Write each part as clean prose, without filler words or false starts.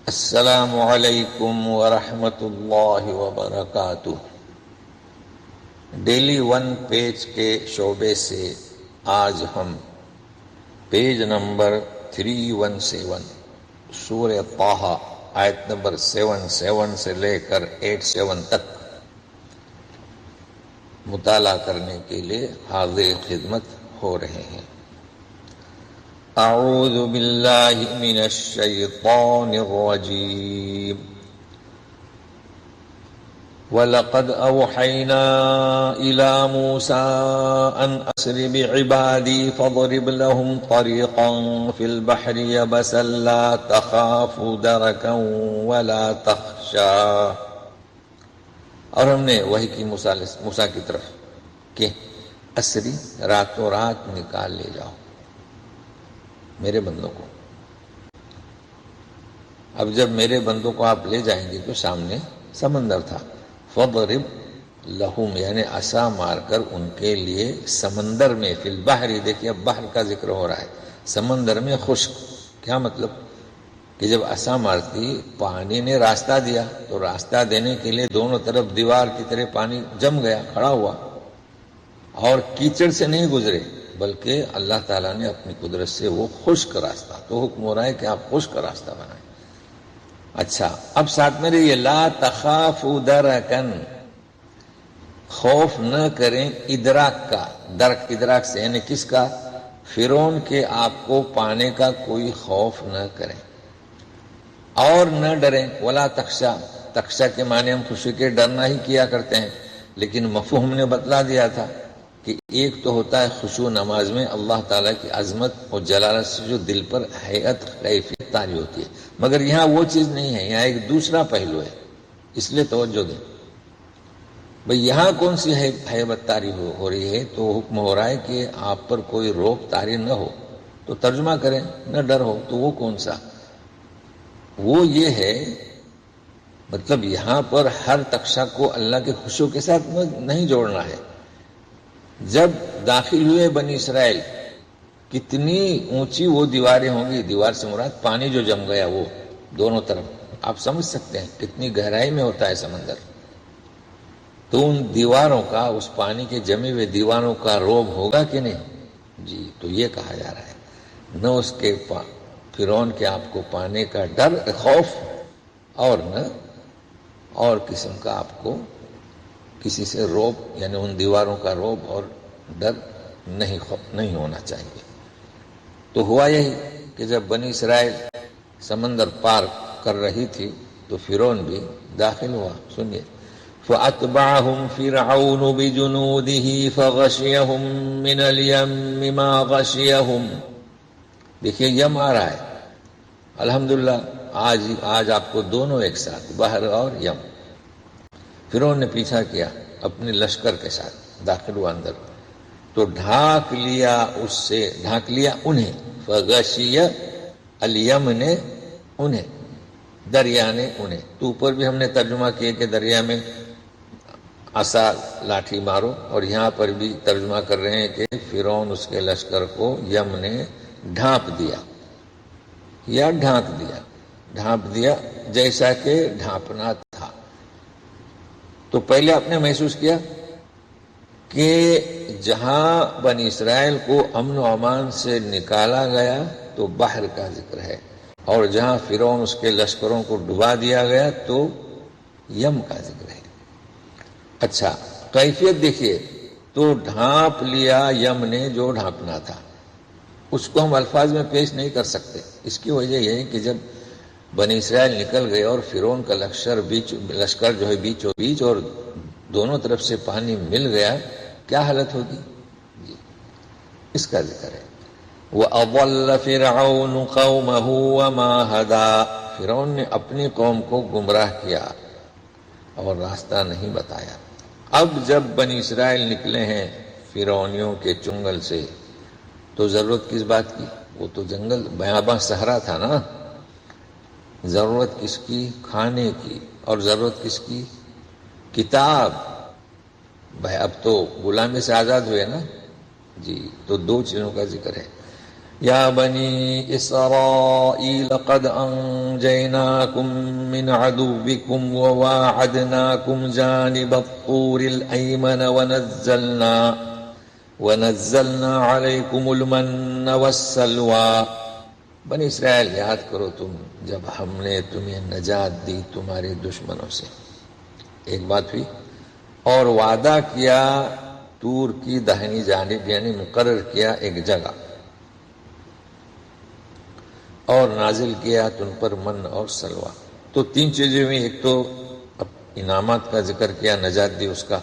السلام علیکم ورحمۃ اللہ وبرکاتہ۔ ڈیلی ون پیج کے شعبے سے آج ہم پیج نمبر 317 سورہ طٰہٰ آیت نمبر 77 سے لے کر 87 تک مطالعہ کرنے کے لیے حاضر خدمت ہو رہے ہیں۔ اعوذ باللہ من الشیطان الرجیم۔ وَلَقَدْ أَوْحَيْنَا إِلَى مُوسَىٰ أَنْ أَسْرِ بِعِبَادِي فَاضْرِبْ لَهُمْ طَرِيقًا فِي الْبَحْرِ يَبَسًا لَا تَخَافُ دَرَكًا وَلَا تَخْشَىٰ۔ اور ہم نے وحی کی موسیٰ کی طرف کہ اسری راتوں رات نکال لے جاؤ میرے بندوں کو۔ اب جب میرے بندوں کو آپ لے جائیں گے تو سامنے سمندر تھا۔ فَضْرِبْ لَهُمْ یعنی عصا مار کر ان کے لیے سمندر میں فی البحر، دیکھیے اب بحر کا ذکر ہو رہا ہے، سمندر میں خشک۔ کیا مطلب کہ جب عصا مارتی پانی نے راستہ دیا تو راستہ دینے کے لیے دونوں طرف دیوار کی طرح پانی جم گیا، کھڑا ہوا، اور کیچڑ سے نہیں گزرے بلکہ اللہ تعالیٰ نے اپنی قدرت سے وہ خشک راستہ، تو حکم ہو رہا ہے کہ آپ خشک راستہ بنائیں۔ اچھا، اب ساتھ میں رہیے، لا تخافوا درکن، خوف نہ کریں ادراک کا، درک ادراک سے یعنی کس کا؟ فرعون کے آپ کو پانے کا کوئی خوف نہ کریں اور نہ ڈریں۔ ولا تخشا، تخشا کے معنی ہم خوشی کے ڈرنا ہی کیا کرتے ہیں، لیکن مفہوم نے بتلا دیا تھا کہ ایک تو ہوتا ہے خشوع نماز میں اللہ تعالیٰ کی عظمت اور جلالت سے جو دل پر ہیئت کیفیت طاری ہوتی ہے، مگر یہاں وہ چیز نہیں ہے، یہاں ایک دوسرا پہلو ہے، اس لیے توجہ دیں بھئی یہاں کون سی ہیبت طاری ہو رہی ہے؟ تو حکم ہو رہا ہے کہ آپ پر کوئی روب طاری نہ ہو، تو ترجمہ کریں نہ ڈر ہو، تو وہ کون سا؟ وہ یہ ہے، مطلب یہاں پر ہر تخشا کو اللہ کے خشوع کے ساتھ نہیں جوڑنا ہے۔ جب داخل ہوئے بنی اسرائیل، کتنی اونچی وہ دیواریں ہوں گی، دیوار سے مراد پانی جو جم گیا وہ دونوں طرف، آپ سمجھ سکتے ہیں کتنی گہرائی میں ہوتا ہے سمندر، تو ان دیواروں کا، اس پانی کے جمے ہوئے دیواروں کا روب ہوگا کہ نہیں؟ جی، تو یہ کہا جا رہا ہے نہ اس کے فرعون کے آپ کو پانے کا ڈر خوف، اور نہ اور قسم کا آپ کو کسی سے روب یعنی ان دیواروں کا روب اور ڈر نہیں ہونا چاہیے۔ تو ہوا یہی کہ جب بنی اسرائیل سمندر پار کر رہی تھی تو فرعون بھی داخل ہوا۔ سنیے، فَأَتْبَعَهُمْ فِرْعَوْنُ بِجُنُودِهِ فَغَشِيَهُمْ مِنَ الْيَمِّ مَا غَشِيَهُمْ۔ دیکھیے یم آ رہا ہے، الحمدللہ آج آپ کو دونوں ایک ساتھ، بحر اور یم۔ فرعون نے پیچھا کیا اپنے لشکر کے ساتھ، داخل ہوا اندر، تو ڈھانک لیا انہیں، فغشیہ الیم نے انہیں، دریا نے انہیں۔ تو اوپر بھی ہم نے ترجمہ کیا کہ دریا میں عصا لاٹھی مارو، اور یہاں پر بھی ترجمہ کر رہے ہیں کہ فرعون اس کے لشکر کو یم نے ڈھانپ دیا یا ڈھانپ دیا جیسا کہ ڈھانپنا تھا۔ تو پہلے آپ نے محسوس کیا کہ جہاں بنی اسرائیل کو امن و امان سے نکالا گیا تو بحر کا ذکر ہے، اور جہاں فرعون اس کے لشکروں کو ڈبا دیا گیا تو یم کا ذکر ہے۔ اچھا، کیفیت دیکھیے، تو ڈھانپ لیا یم نے جو ڈھانپنا تھا، اس کو ہم الفاظ میں پیش نہیں کر سکتے۔ اس کی وجہ یہ ہے کہ جب بنی اسرائیل نکل گئے اور فرعون کا لشکر جو ہے بیچوں بیچ اور دونوں طرف سے پانی مل گیا، کیا حالت ہوگی؟ جی، اس کا ذکر ہے۔ وَأَضَلَّ فِرْعَوْنُ قَوْمَهُ وَمَا هَدَىٰ، فرعون نے اپنی قوم کو گمراہ کیا اور راستہ نہیں بتایا۔ اب جب بنی اسرائیل نکلے ہیں فرعونیوں کے چنگل سے تو ضرورت کس بات کی؟ وہ تو جنگل بیاباں صحرا تھا نا، ضرورت کس کی؟ کھانے کی، اور ضرورت کس کی؟ کتاب۔ بھائی اب تو غلامی سے آزاد ہوئے نا، جی، تو دو چیزوں کا ذکر ہے، یا بنی اسرائیل قد انجیناکم من عدوکم وواعدناکم جانب الطور الایمن ونزلنا علیکم المن والسلوى. بنی اسرائیل یاد کرو تم جب ہم نے تمہیں نجات دی تمہارے دشمنوں سے. ایک بات ہوئی. اور وعدہ کیا طور کی داہنی جانب، یعنی مقرر کیا ایک جگہ، اور نازل کیا تم پر من اور سلوہ. تو تین چیزیں ہوئی. ایک تو اب انعامات کا ذکر کیا، نجات دی اس کا.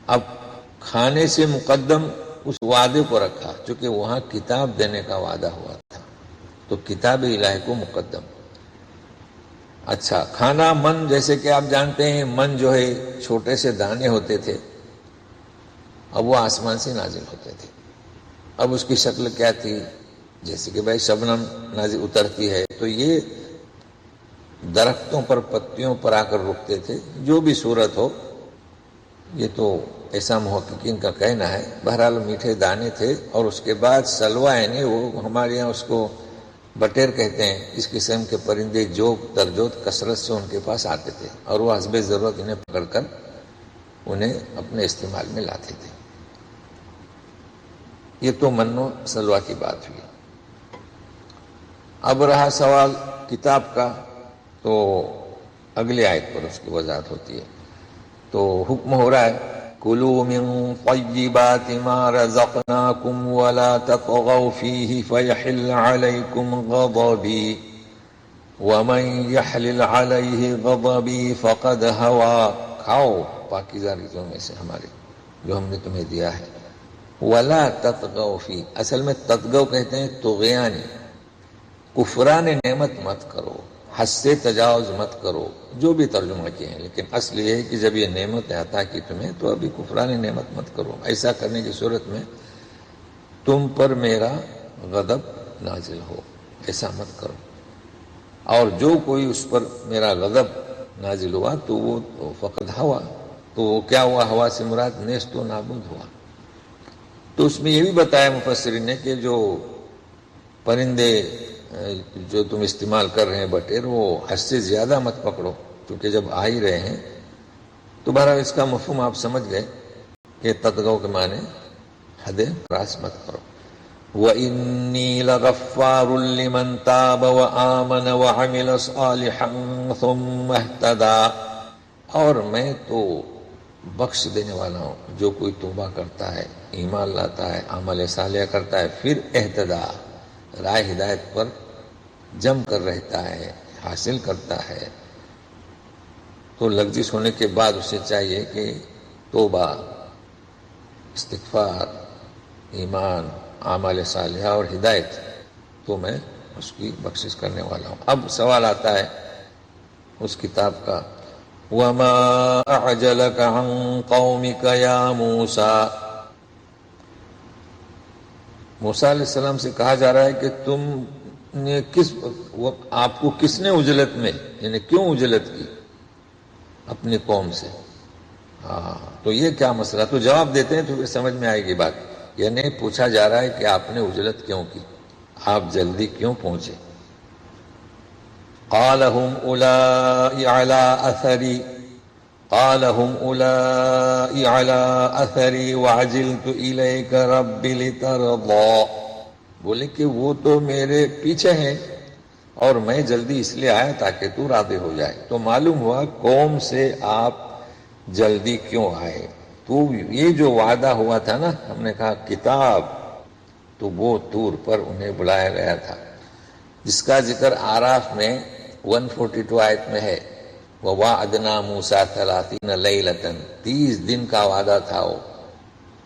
اب کھانے سے مقدم اس وعدے کو رکھا، چونکہ وہاں کتاب دینے کا وعدہ ہوا تھا تو کتاب الہی کو مقدم. اچھا، کھانا من، جیسے کہ آپ جانتے ہیں من جو ہے چھوٹے سے دانے ہوتے تھے، اب وہ آسمان سے نازل ہوتے تھے. اب اس کی شکل کیا تھی؟ جیسے کہ بھائی شبنم نازل اترتی ہے تو یہ درختوں پر پتیوں پر آ کر رکتے تھے. جو بھی صورت ہو، یہ تو ایسا محققین کا کہنا ہے. بہرحال میٹھے دانے تھے. اور اس کے بعد سلوہ، یعنی وہ ہمارے یہاں اس کو بٹیر کہتے ہیں. اس قسم کے پرندے جو ترجوت کثرت سے ان کے پاس آتے تھے اور وہ حسب ضرورت انہیں پکڑ کر انہیں اپنے استعمال میں لاتے تھے. یہ تو من و سلوہ کی بات ہوئی. اب رہا سوال کتاب کا، تو اگلی آیت پر اس کی وضاحت ہوتی ہے. تو حکم ہو رہا ہے کلوا من طیبات ما رزقناکم ولا تطغوا فیہ فیحل علیکم غضبی ومن یحلل علیہ غضبی فقد ہوا. کھاؤ پاکیزہ رزقوں میں سے ہمارے جو ہم نے تمہیں دیا ہے. ولا تطغوا فیہ، اصل میں تطغوا کہتے ہیں طغیانی، کفران نعمت مت کرو، حد سے تجاوز مت کرو، جو بھی ترجمہ کیے ہیں. لیکن اصل یہ ہے کہ جب یہ نعمت عطا کی تمہیں تو ابھی کفران نعمت مت کرو. ایسا کرنے کی صورت میں تم پر میرا غضب نازل ہو، ایسا مت کرو. اور جو کوئی اس پر میرا غضب نازل ہوا تو وہ فقد ہوا. تو وہ کیا ہوا؟ ہوا سے مراد نیست و نابود ہوا. تو اس میں یہ بھی بتایا مفسرین نے کہ جو پرندے جو تم استعمال کر رہے ہیں بٹیر، وہ حد سے زیادہ مت پکڑو، کیونکہ جب آ ہی رہے ہیں تو بہرحال اس کا مفہوم آپ سمجھ گئے کہ تطغوا کے معنی حد راس مت کرو. وَإِنِّي لَغَفَّارٌ لِمَن تَابَ وَآمَنَ وَعَمِلَ صَالِحًا ثُمَّ اهْتَدَىٰ، اور میں تو بخش دینے والا ہوں جو کوئی توبہ کرتا ہے، ایمان لاتا ہے، عمل صالح کرتا ہے، پھر اہتدا، راہ ہدایت پر جم کر رہتا ہے، حاصل کرتا ہے. تو لغزش ہونے کے بعد اسے چاہیے کہ توبہ، استغفار، ایمان، اعمال صالحہ اور ہدایت، تو میں اس کی بخشش کرنے والا ہوں. اب سوال آتا ہے اس کتاب کا، وَمَا أَعْجَلَكَ عَنْ قَوْمِكَ يَا مُوسَىٰ. موسیٰ علیہ السلام سے کہا جا رہا ہے کہ تم نے آپ کو کس نے عجلت میں، یعنی کیوں عجلت کی اپنی قوم سے؟ تو یہ کیا مسئلہ؟ تو جواب دیتے ہیں تو پھر سمجھ میں آئے گی بات. یعنی پوچھا جا رہا ہے کہ آپ نے عجلت کیوں کی، آپ جلدی کیوں پہنچے. قال هم أولئك على أثري وعجلت إليك رب لترضى. بولے کہ وہ تو میرے پیچھے ہیں اور میں جلدی اس لیے آیا تاکہ تو راضی ہو جائے. تو معلوم ہوا قوم سے آپ جلدی کیوں آئے. تو یہ جو وعدہ ہوا تھا نا، ہم نے کہا کتاب، تو وہ طور پر انہیں بلایا گیا تھا، جس کا ذکر آراف میں 142 آیت میں ہے. وَوَعَدْنَا مُوسَىٰ 30 لَيْلَةً، 30 دن کا وعدہ تھا، وہ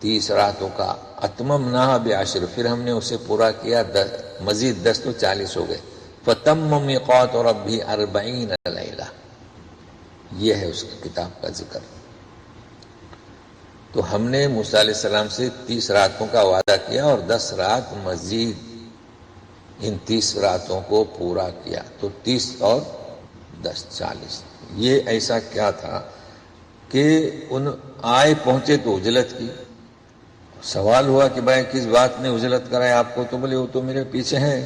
30 راتوں کا. أَتْمَمْنَاهَا بِعَشْرٍ، پھر ہم نے اسے پورا کیا مزید 10 تو 40 ہو گئے. فَتَمَّ مِيقَاتُ رَبِّهِ 40 لَيْلَةً. یہ ہے اس کی کتاب کا ذکر. تو ہم نے موسیٰ علیہ السلام سے 30 راتوں کا وعدہ کیا اور 10 رات مزید ان 30 راتوں کو پورا کیا. تو 30 اور 10 40. یہ ایسا کیا تھا کہ ان آئے پہنچے تو اجلت کی، سوال ہوا کہ بھائی کس بات نے اجلت کرائے آپ کو؟ تو بولے وہ تو میرے پیچھے ہیں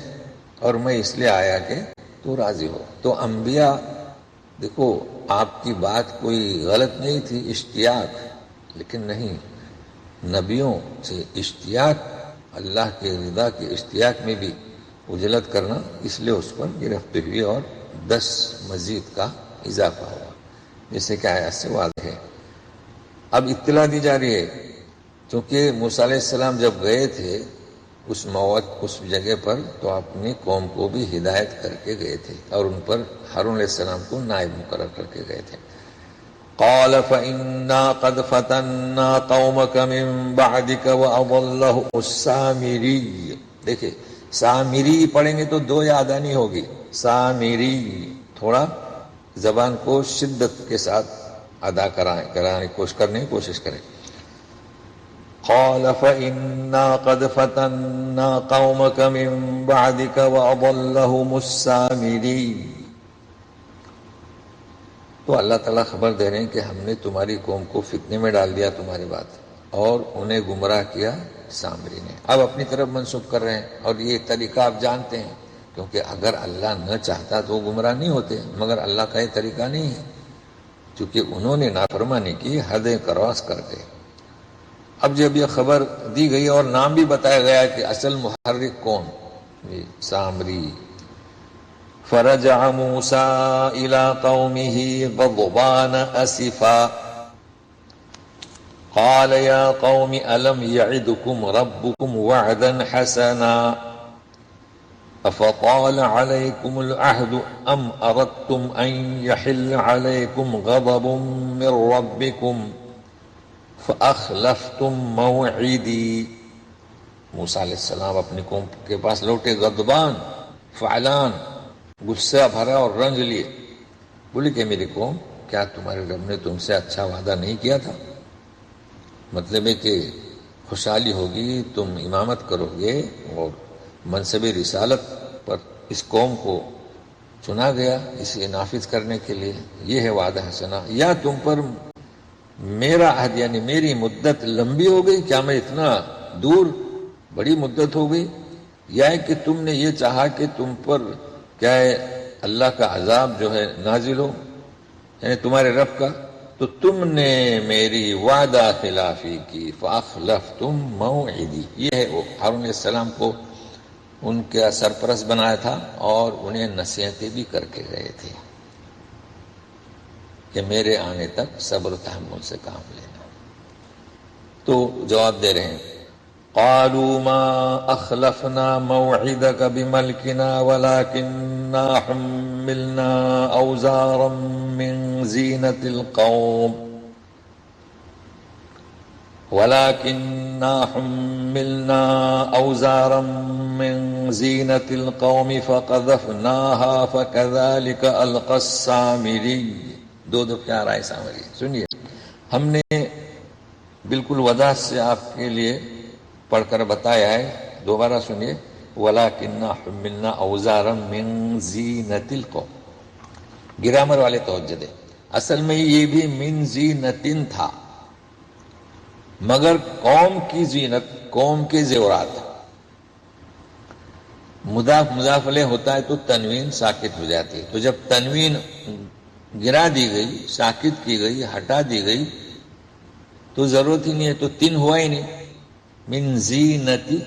اور میں اس لیے آیا کہ تو راضی ہو۔ تو انبیاء دیکھو آپ کی بات کوئی غلط نہیں تھی، اشتیاق، لیکن نہیں، نبیوں سے اشتیاق، اللہ کے رضا کے اشتیاق میں بھی اجلت کرنا، اس لیے اس پر گرفت ہوئی اور 10 مزید کا اضافہ ہوا، جیسے کہ آیات سے واضح ہے۔ اب اطلاع دی جا رہی ہے، چونکہ موسیٰ علیہ السلام جب گئے تھے اس جگہ پر، تو اپنی قوم کو بھی ہدایت کر کے گئے تھے اور ان پر ہارون علیہ السلام کو نائب مقرر کر کے گئے تھے۔ قال فإنا قد فتنا قومك من بعدك وأضلهم السامری۔ دیکھیں سامری پڑھیں گے تو 2 یاد آنی ہوگی، سامری، تھوڑا زبان کو شدت کے ساتھ ادا کرانے کرنے کی کوشش کریں۔ قال فإنا قد فتنا قومك من بعدك وأضلهم السامری۔ تو اللہ تعالیٰ خبر دے رہے ہیں کہ ہم نے تمہاری قوم کو فتنے میں ڈال دیا تمہاری بات، اور انہیں گمراہ کیا سامری نے۔ اب اپنی طرف منسوب کر رہے ہیں، اور یہ طریقہ آپ جانتے ہیں، کیونکہ اگر اللہ نہ چاہتا تو وہ گمراہ نہیں ہوتے، مگر اللہ کا یہ طریقہ نہیں ہے، چونکہ انہوں نے نافرمانی کی، حدیں کراس کر گئے۔ اب جب یہ خبر دی گئی اور نام بھی بتایا گیا کہ اصل محرک کون، سامری۔ فرجع موسیٰ إلى قومه غضبان أسفا قال يا قوم ألم يعدكم ربكم وعدا حسنا أفطال عليكم العهد أم أردتم أن يحل عليكم غضب من ربكم فأخلفتم موعدي۔ موسیٰ علیہ السلام اپنی قوم کے پاس لوٹے، غضبان، فعلان، غصہ بھرا اور رنج لیے، بولے کہ میری قوم، کیا تمہارے رب نے تم سے اچھا وعدہ نہیں کیا تھا؟ مطلب ہے کہ خوشحالی ہوگی، تم امامت کرو گے اور منصب رسالت پر اس قوم کو چنا گیا اسے نافذ کرنے کے لیے، یہ ہے وعدہ حسنہ۔ یا تم پر میرا عہد یعنی میری مدت لمبی ہو گئی، کیا میں اتنا دور بڑی مدت ہو گئی، یا کہ تم نے یہ چاہا کہ تم پر کیا ہے اللہ کا عذاب جو ہے نازل ہو، یعنی تمہارے رب کا، تو تم نے میری وعدہ خلافی کی، فاخلفتم موعدی۔ یہ ہے وہ ہارون علیہ السلام کو ان کا سرپرست بنایا تھا اور انہیں نصیحتیں بھی کر کے گئے تھے کہ میرے آنے تک صبر و تحمل سے کام لینا۔ تو جواب دے رہے ہیں، قالوا ما أخلفنا موعدك بملكنا ولكننا حملنا أوزارا من زينة القوم فقذفناها فكذلك ألقى السامري۔ 2 دفعہ آ رہا ہے سامری، سنیے، ہم نے بالکل وضاحت سے آپ کے لیے پڑھ کر بتایا ہے، دوبارہ سنیے، وَلَكِنَّا حُمِّلْنَا أَوْزَارًا مِّن زِينَةِ الْقَوْمِ۔ گرامر والے توجہ دیں، اصل میں یہ بھی من زینتن تھا، مگر قوم کی زینت، قوم کے زیورات۔ مضاف مضاف الیہ ہوتا ہے تو تنوین ساکت ہو جاتی ہے، تو جب تنوین گرا دی گئی، ساکت کی گئی، ہٹا دی گئی، تو ضرورت ہی نہیں ہے، تو 3 ہوا ہی نہیں۔ من زینتی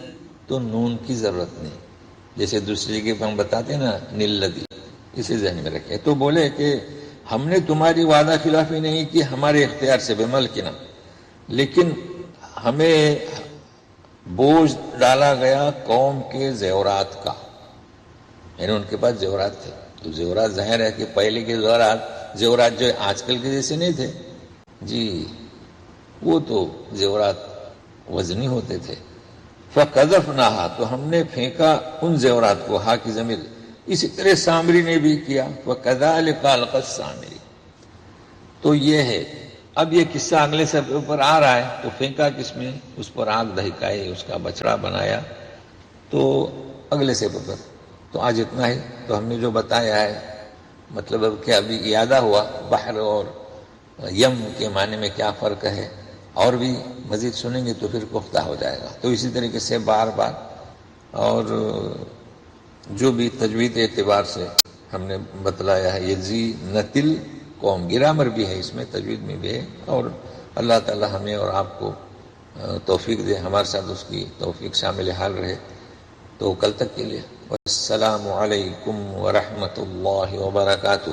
تو نون کی ضرورت نہیں، جیسے دوسری جگہ پہ ہم بتاتے ہیں نا نلدی، اسے ذہن میں رکھیں۔ تو بولے کہ ہم نے تمہاری وعدہ خلافی نہیں کی ہمارے اختیار سے، بے ملکنا، لیکن ہمیں بوجھ ڈالا گیا قوم کے زیورات کا، یعنی ان کے پاس زیورات تھے، تو زیورات ظاہر ہے کہ پہلے کے زیورات جو آج کل کے جیسے نہیں تھے جی، وہ تو زیورات وزنی ہوتے تھے۔ فَقَذَفْنَاهَا، تو ہم نے پھینکا ان زیورات کو، ہا کی ضمیر، اسی طرح سامری نے بھی کیا، وَكَذَلِكَ أَلْقَى السَّامِرِي۔ تو یہ ہے، اب یہ قصہ اگلے صفحے پر آ رہا ہے، تو پھینکا کس میں؟ اس پر آگ دہکائی، اس کا بچڑا بنایا، تو اگلے صفحے پر۔ تو آج اتنا ہے، تو ہم نے جو بتایا ہے، مطلب اب کہ ابھی یادہ ہوا بحر اور یم کے معنی میں کیا فرق ہے، اور بھی مزید سنیں گے تو پھر پختہ ہو جائے گا. تو اسی طریقے سے بار بار، اور جو بھی تجوید اعتبار سے ہم نے بتلایا ہے، یہ نتل قوم گرامر بھی ہے اس میں، تجوید میں بھی ہے، اور اللہ تعالی ہمیں اور آپ کو توفیق دے، ہمارے ساتھ اس کی توفیق شامل حال رہے. تو کل تک کے لیے السلام علیکم ورحمۃ اللہ وبرکاتہ.